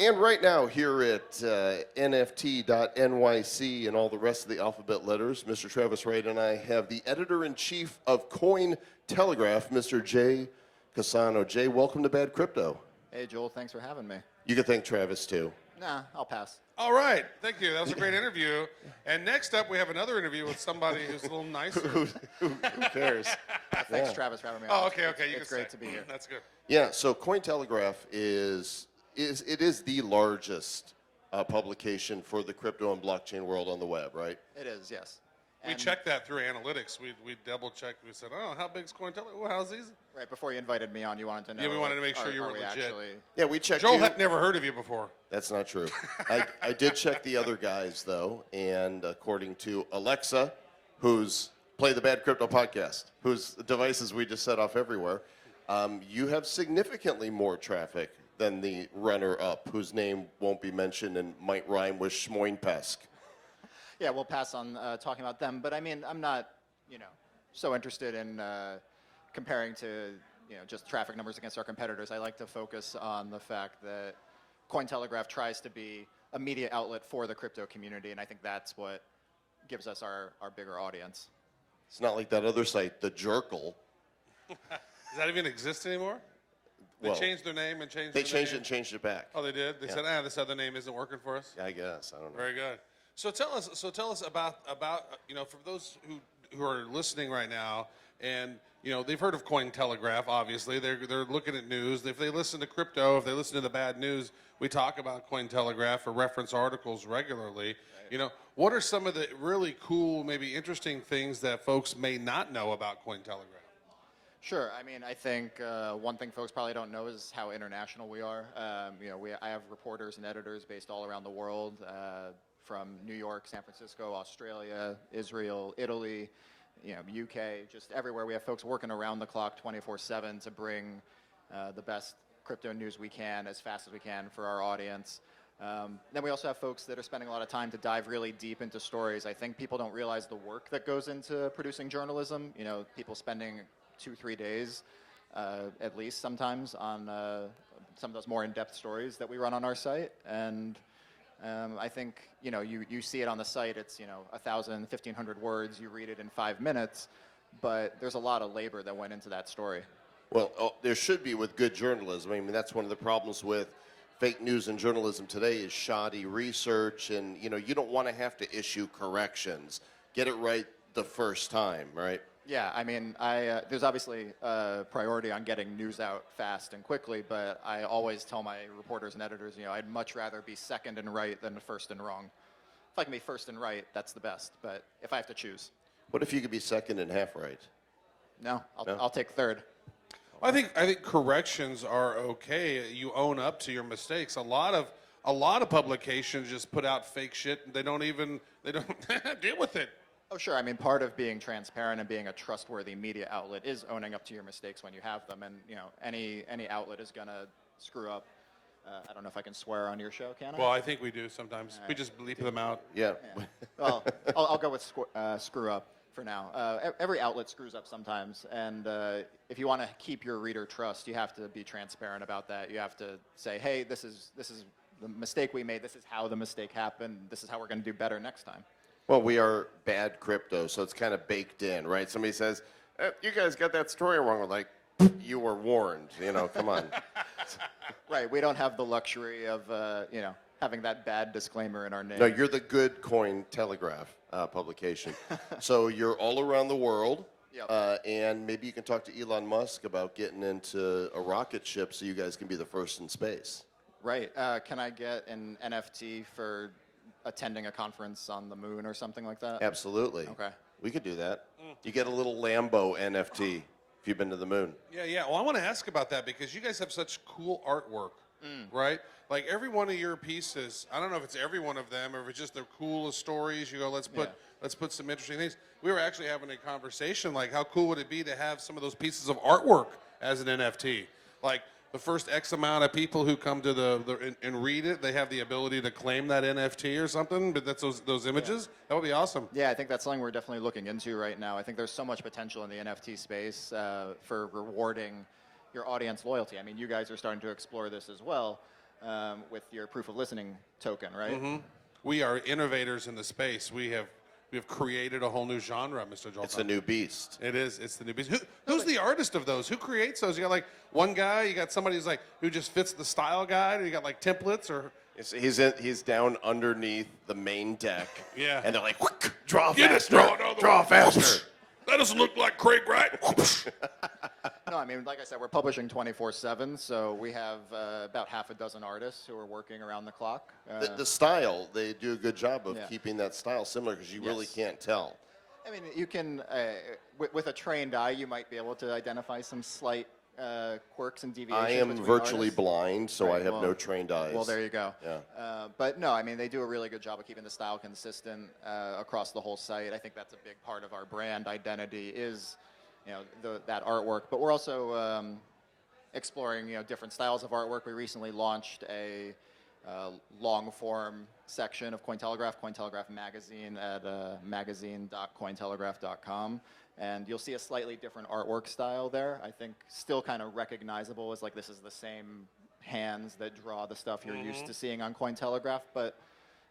And right now, here at NFT.NYC and all the rest of the alphabet letters, Mr. Travis Wright and I have the editor-in-chief of Cointelegraph, Mr. Jay Casanno. Jay, welcome to Bad Crypto. Hey, Joel, thanks for having me. You can thank Travis, too. Nah, I'll pass. All right. Thank you. That was a great interview. And next up, we have another interview with somebody who's a little nicer. Who cares? Thanks, Travis, for having me on. Oh, okay. It's great to be here. That's good. Yeah, so Cointelegraph is the largest publication for the crypto and blockchain world on the web, right? It is, yes. We checked that through analytics. We double-checked. We said, oh, how big's Cointelegraph? Well, how's these? Right, before you invited me on, you wanted to know. Yeah, we wanted to make sure you were are we legit. Actually... Yeah, we checked Joel you. had never heard of you before. That's not true. I did check the other guys, though, and according to Alexa, who's Play the Bad Crypto podcast, whose devices we just set off everywhere, you have significantly more traffic than the runner-up, whose name won't be mentioned and might rhyme with Schmoinpesk. Yeah, we'll pass on talking about them. But I mean, I'm not, so interested in comparing to, just traffic numbers against our competitors. I like to focus on the fact that Cointelegraph tries to be a media outlet for the crypto community, and I think that's what gives us our bigger audience. It's not like that other site, the Jerkle. Does that even exist anymore? They changed their name and changed. They changed it and changed it back. Oh, they did. They said, this other name isn't working for us. Yeah, I guess. I don't know. Very good. So tell us about for those who are listening right now, and they've heard of Cointelegraph. Obviously, they're looking at news. If they listen to crypto, if they listen to the bad news, we talk about Cointelegraph or reference articles regularly. Right. What are some of the really cool, maybe interesting things that folks may not know about Cointelegraph? Sure. I mean, I think one thing folks probably don't know is how international we are. I have reporters and editors based all around the world, from New York, San Francisco, Australia, Israel, Italy, UK, just everywhere. We have folks working around the clock 24/7 to bring the best crypto news we can as fast as we can for our audience. Then we also have folks that are spending a lot of time to dive really deep into stories. I think people don't realize the work that goes into producing journalism. People spending 2-3 days, at least sometimes, on some of those more in-depth stories that we run on our site. And I think, you see it on the site, it's, 1,000, 1,500 words, you read it in 5 minutes, but there's a lot of labor that went into that story. Well, there should be with good journalism. I mean, that's one of the problems with fake news and journalism today is shoddy research, and, you don't want to have to issue corrections. Get it right the first time, right? Yeah, I mean, there's obviously a priority on getting news out fast and quickly, but I always tell my reporters and editors, I'd much rather be second and right than first and wrong. If I can be first and right, that's the best, but if I have to choose. What if you could be second and half right? No, I'll take third. I think corrections are okay. You own up to your mistakes. A lot of publications just put out fake shit and they don't deal with it. Oh, sure. I mean, part of being transparent and being a trustworthy media outlet is owning up to your mistakes when you have them. And, any outlet is going to screw up. I don't know if I can swear on your show, can I? Well, I think we do sometimes. We just bleep them out. Yeah. Well, I'll go with screw up for now. Every outlet screws up sometimes. And if you want to keep your reader trust, you have to be transparent about that. You have to say, hey, this is the mistake we made. This is how the mistake happened. This is how we're going to do better next time. Well, we are Bad Crypto, so it's kind of baked in, right? Somebody says, you guys got that story wrong. We're like, you were warned, come on. Right, we don't have the luxury of, having that bad disclaimer in our name. No, you're the good Cointelegraph publication. So you're all around the world, yep. And maybe you can talk to Elon Musk about getting into a rocket ship so you guys can be the first in space. Right. Can I get an NFT for attending a conference on the moon or something like that? Absolutely. Okay. We could do that. You get a little Lambo NFT if you've been to the moon. Yeah. Well, I want to ask about that because you guys have such cool artwork, right? Like every one of your pieces, I don't know if it's every one of them or if it's just the coolest stories. You go, let's put some interesting things. We were actually having a conversation like how cool would it be to have some of those pieces of artwork as an NFT? Like the first X amount of people who come to and read it, they have the ability to claim that NFT or something, but that's those images. Yeah. That would be awesome. Yeah, I think that's something we're definitely looking into right now. I think there's so much potential in the NFT space for rewarding your audience loyalty. I mean, you guys are starting to explore this as well. with your proof of listening token, right? We are innovators in the space. We have created a whole new genre, Mr. Joel. It's a new beast. It is. It's the new beast. Who's the artist of those? Who creates those? You got like one guy. You got somebody who just fits the style guide. Or you got like templates or. He's down underneath the main deck. Yeah. And they're like, draw Get it, faster. Draw faster. That doesn't look like Craig Wright. No, I mean, like I said, we're publishing 24/7, so we have about half a dozen artists who are working around the clock. The style, they do a good job of Yeah. keeping that style similar because you really Yes. can't tell. I mean, you can, with a trained eye, you might be able to identify some slight quirks and deviations. I am between virtually artists. blind, so Right, I have well- no trained eyes. Well, there you go. Yeah. But no, I mean, they do a really good job of keeping the style consistent across the whole site. I think that's a big part of our brand identity is, that artwork. But we're also exploring, different styles of artwork. We recently launched a long-form section of Cointelegraph Magazine at magazine.cointelegraph.com. And you'll see a slightly different artwork style there. I think still kind of recognizable as like this is the same hands that draw the stuff you're used to seeing on Cointelegraph, but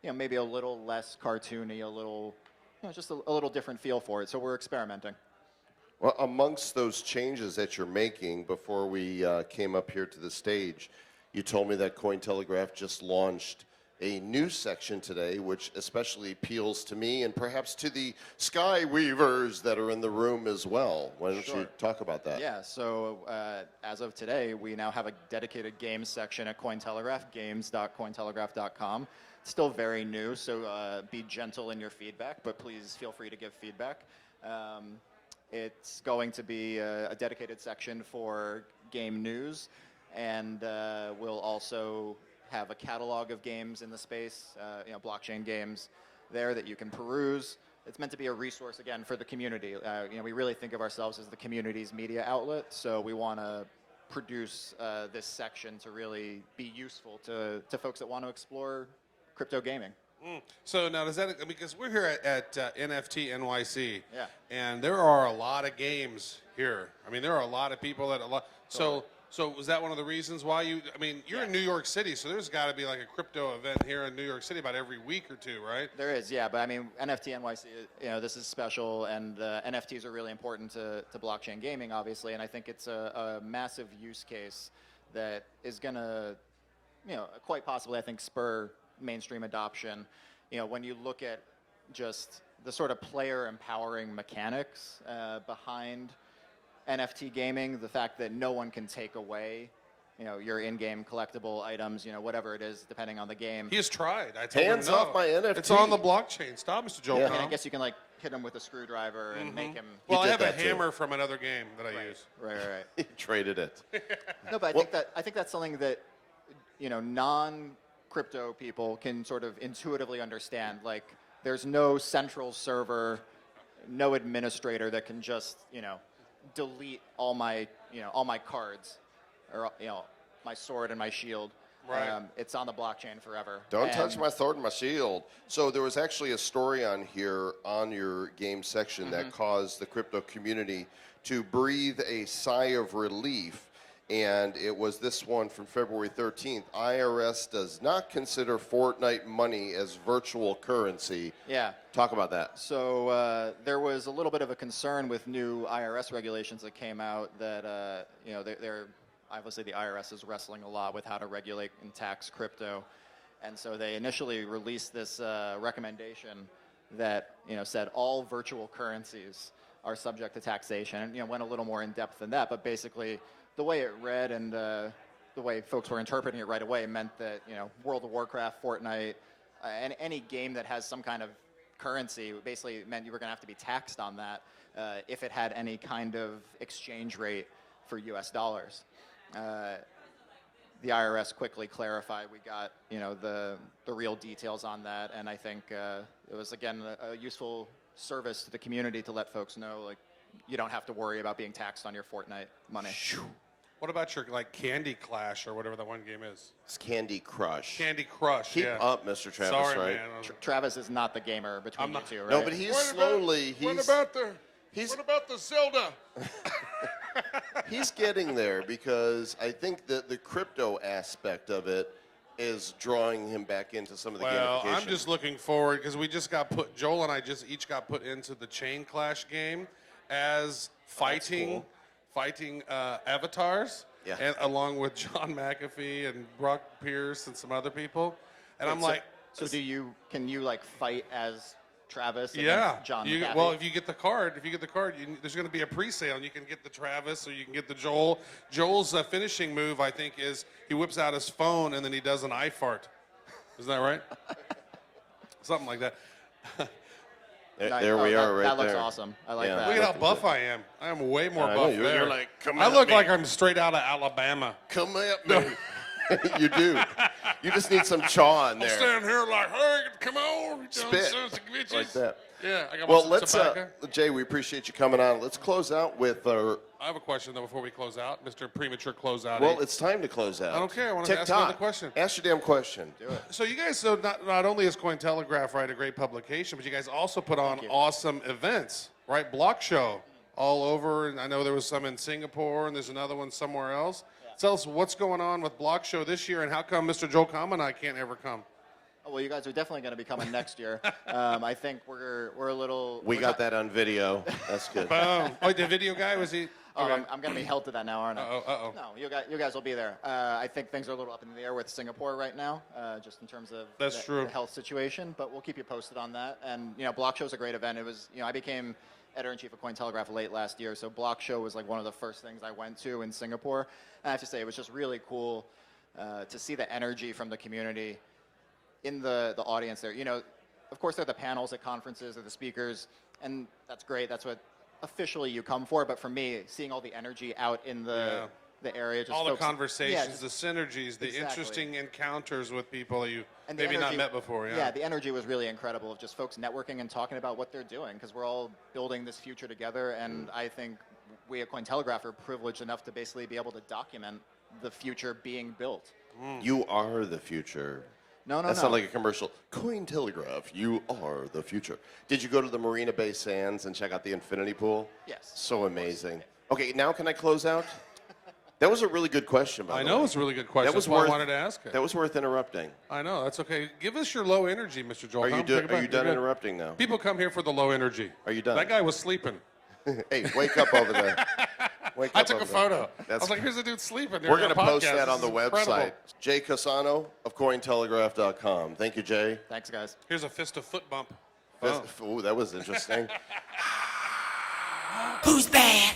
maybe a little less cartoony, a little, just a little different feel for it. So we're experimenting. Well, amongst those changes that you're making before we came up here to the stage, you told me that Cointelegraph just launched a new section today, which especially appeals to me and perhaps to the Sky Weavers that are in the room as well. Why don't you talk about that? Yeah, so as of today, we now have a dedicated games section at Cointelegraph, games.cointelegraph.com. It's still very new, so be gentle in your feedback, but please feel free to give feedback. It's going to be a dedicated section for game news, and we'll also have a catalog of games in the space, blockchain games there that you can peruse. It's meant to be a resource, again, for the community. We really think of ourselves as the community's media outlet, so we want to produce this section to really be useful to folks that want to explore crypto gaming. So now does that, because we're here at NFT NYC, Yeah. and there are a lot of games here. I mean, there are a lot of people Totally. So was that one of the reasons why you're in New York City, so there's got to be like a crypto event here in New York City about every week or two, right? There is, yeah, but I mean, NFT NYC, this is special, and NFTs are really important to blockchain gaming, obviously, and I think it's a massive use case that is going to, quite possibly, I think, spur mainstream adoption. When you look at just the sort of player empowering mechanics behind NFT gaming, the fact that no one can take away, your in-game collectible items, whatever it is, depending on the game. He has tried. I told Hands him no. off my NFT. It's on the blockchain. Stop, Mr. Joel. Yeah. I mean, I Comm. guess you can hit him with a screwdriver and make him. Well, I did have a that too. hammer from another game that I use. Right. He traded it. No, but I think that's something that non-crypto people can sort of intuitively understand. Like, there's no central server, no administrator that can just delete all my cards or my sword and my shield. Right. It's on the blockchain forever. Don't touch my sword and my shield. So there was actually a story on here on your game section that caused the crypto community to breathe a sigh of relief. And it was this one from February 13th. IRS does not consider Fortnite money as virtual currency. Yeah. Talk about that. So there was a little bit of a concern with new IRS regulations that came out that they're obviously the IRS is wrestling a lot with how to regulate and tax crypto, and so they initially released this recommendation that said all virtual currencies are subject to taxation, and went a little more in depth than that. But basically, the way it read and the way folks were interpreting it right away meant that World of Warcraft, Fortnite, and any game that has some kind of currency basically meant you were going to have to be taxed on that if it had any kind of exchange rate for U.S. dollars. The IRS quickly clarified. We got the real details on that, and I think it was again a useful service to the community to let folks know, like, you don't have to worry about being taxed on your Fortnite money. What about your Candy Clash or whatever that one game is? It's Candy Crush. Candy Crush. Keep yeah. up, Mr. Travis Sorry, Wright. man. Travis is not the gamer between you two, right? No, but he's slowly. What about the Zelda? He's getting there because I think that the crypto aspect of it is drawing him back into some of the Well, gamification? I'm just looking forward because we just got put. Joel and I just each got put into the Chain Clash game as fighting avatars, Yeah. and along with John McAfee and Brock Pierce and some other people. And I'm like, So can you like fight as Travis yeah, against John you, McAfee? well, if you get the card, there's going to be a pre-sale, and you can get the Travis, or you can get the Joel. Joel's finishing move, I think, is he whips out his phone and then he does an eye fart. Isn't that right? Something like that. There we are, right there. That looks awesome. I like Yeah. that. Look at how buff I am. I am way more I know, buff you're there. like, come I at look me. like I'm straight out of Alabama. Come at me. You do. You just need some chaw in I'm there. standing here like, hey, come on. Spit. Bitches. Like that. Yeah, I got Well, my let's, tobacco. Jay, we appreciate you coming on. Let's close out with our. I have a question, though, before we close out. Mr. Premature Closeout. Well, it's time to close out. I don't care. I want to ask another question. Ask your damn question. Do it. So you guys, not only is Cointelegraph, right, a great publication, but you guys also put on awesome events, right? Block show all over, and I know there was some in Singapore, and there's another one somewhere else. Yeah. Tell us what's going on with Block show this year, and how come Mr. Joel Comm and I can't ever come? Oh, well, you guys are definitely going to be coming next year. I think we're a little. We got that on video. That's good. Boom. Oh, the video guy, was he? Oh, Okay. I'm going to be held to that now, aren't I? Uh-oh. No, you guys will be there. I think things are a little up in the air with Singapore right now, just in terms of That's true. the health situation. But we'll keep you posted on that. And Block Show's a great event. It was, I became editor-in-chief of Cointelegraph late last year, so Block Show was like one of the first things I went to in Singapore. And I have to say, it was just really cool to see the energy from the community in the audience there. Of course, there are the panels at conferences or the speakers, and that's great. That's what officially you come for. But for me, seeing all the energy out in the area, just all the folks, conversations, the synergies, the Exactly. interesting encounters with people that you and the maybe not energy- met before. Yeah, the energy was really incredible of just folks networking and talking about what they're doing, because we're all building this future together. And I think we at Cointelegraph are privileged enough to basically be able to document the future being built. You are the future. No. That sounds like a commercial. Cointelegraph, you are the future. Did you go to the Marina Bay Sands and check out the infinity pool? Yes. So amazing. Okay, now can I close out? That was a really good question, by the way. I know it's a really good question. That was That's why worth, I wanted to ask it. That was worth interrupting. I know, that's okay. Give us your low energy, Mr. Joel. Are you, Comm. Take it are back. you done You're good. interrupting now? People come here for the low energy. Are you done? That guy was sleeping. Hey, wake up over there. Wake I up took a over there. photo. I That's was like, here's a dude sleeping. We're going to post that on the This is website. incredible. Jay Casanno of Cointelegraph.com. Thank you, Jay. Thanks, guys. Here's a fist of foot bump. Ooh, that was interesting. Who's bad?